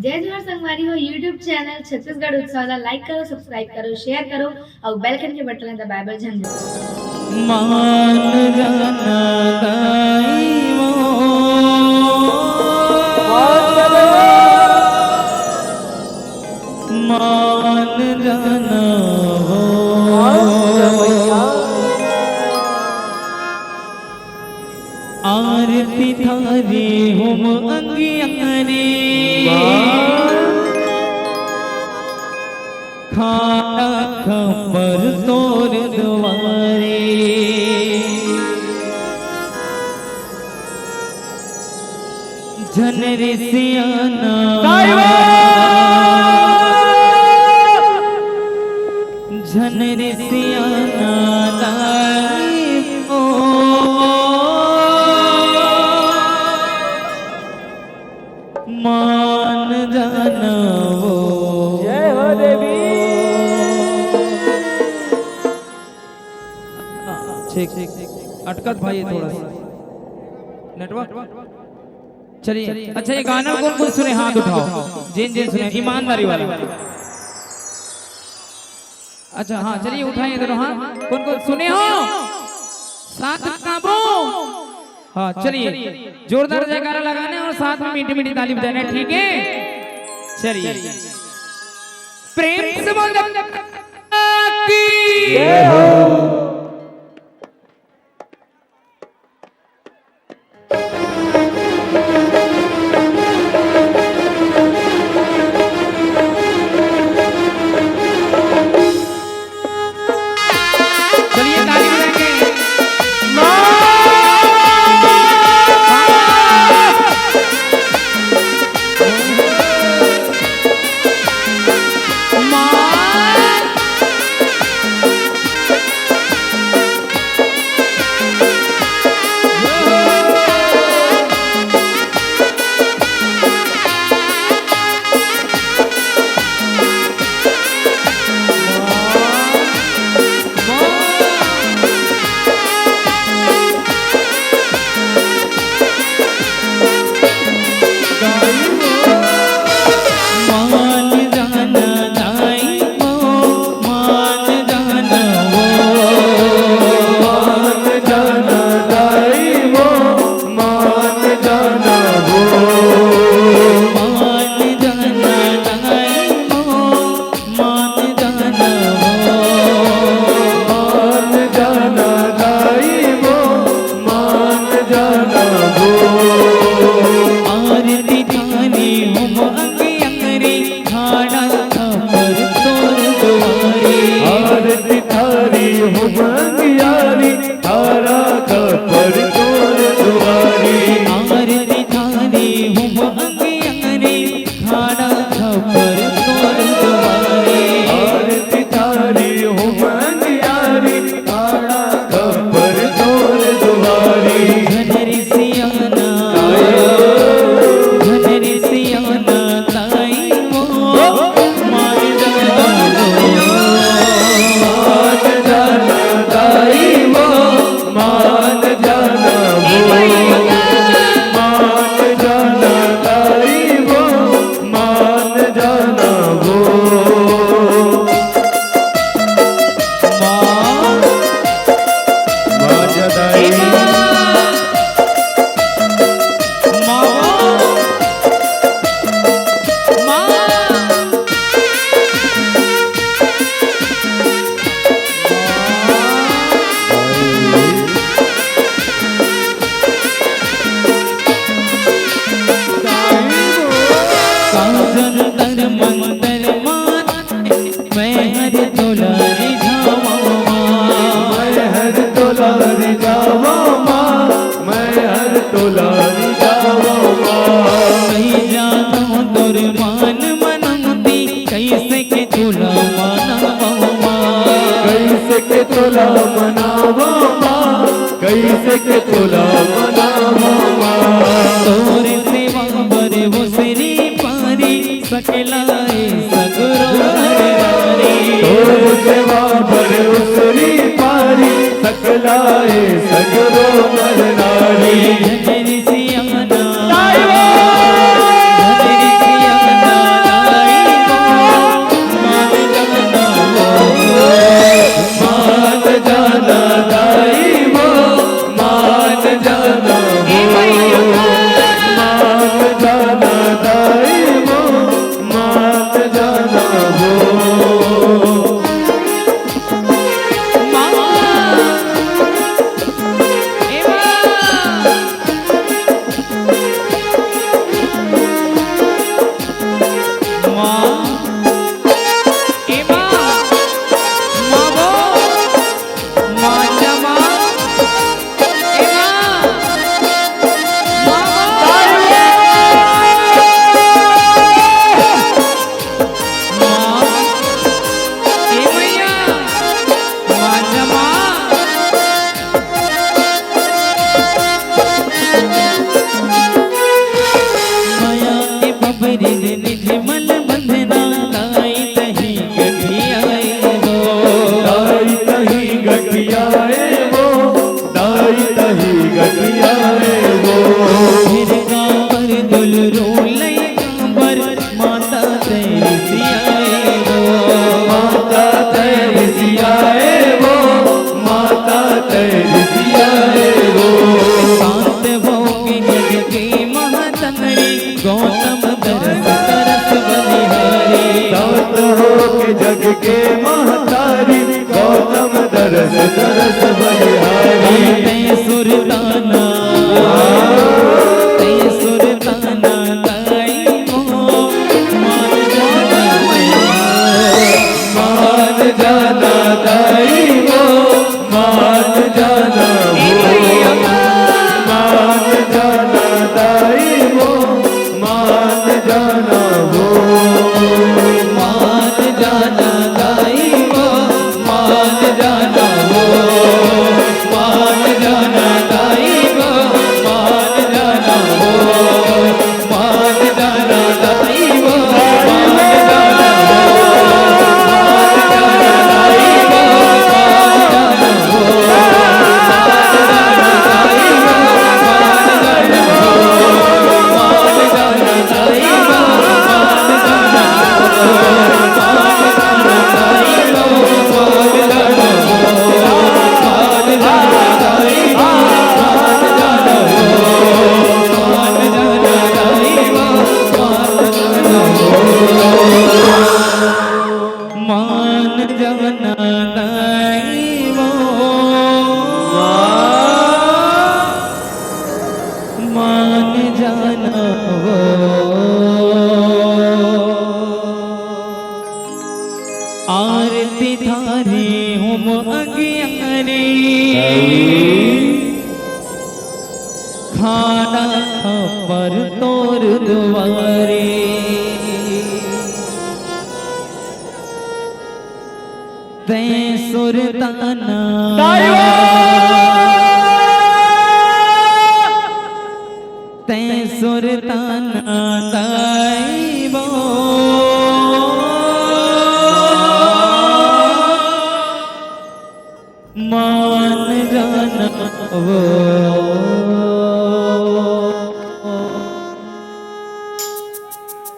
जय जोहार संगवारी हो यूट्यूब चैनल छत्तीसगढ़ उत्सव लाइक करो सब्सक्राइब करो शेयर करो और बेल आइकन के बटन दबाए बर झन मान जाना दाई मान जाना हो आरती थारी हम अंगी अंगरी खाना खबर तोर द्वारे जनर सियाना जनर सियाना मान जाना वो जय हो देवी। ठीक अटकत भाई थोड़ा सा नेटवर्क चलिए। अच्छा ये गाना कौन कौन सुने हाथ उठाओ जिन जिन सुने ईमानदारी वाले। अच्छा हाँ चलिए उठाइए दोनों हाथ कौन कौन सुने हो साथ काबू। हाँ चलिए जोरदार जयकारा लगाने और साथ में मीठी मीठी ताली बजाना ठीक है। चलिए प्रेम से बोल जय हो। चलिए ताली बजाएंगे। तोला मनावा माँ कैसे के तोला मनावा माँ तोरे सेवा बरे वो सिरी पारी सकलाए सगरो हरे तोरे सेवा बरे उसरी पारी सकलाए सगरो नर नारी जनरी सियाना जनरी सियाना मल बंधना दाई तही गठियाए वो दाई तही गठियाए वो दाई तही गठियाए वो फिर कांबर दुल रोले कांबर माता तेरी सियाए वो माता तेरी सियाए वो माता तेरी सियाए वो शांत हो के जग के महातंगरी गौतम दरस तरस बलिहारी शांत हो के जग के महतारी गौतम दरस दरस बलिहारी ते सुरताना दाई मो मान जाना मान जाना दाई वो मान जाना वो मान जाना दाई वो मान जाना वो मान जाना दाई वो मान जाना वो मान जाना दाई वो मान जाना वो मान जाना दाई वो मान जाना मान जाना दाई वो मान जाना वो आरती थारी हम अगियारे खाना खबर तोर दुआरे ते सुरताना ते सुरताना दाई वो मान जाना वो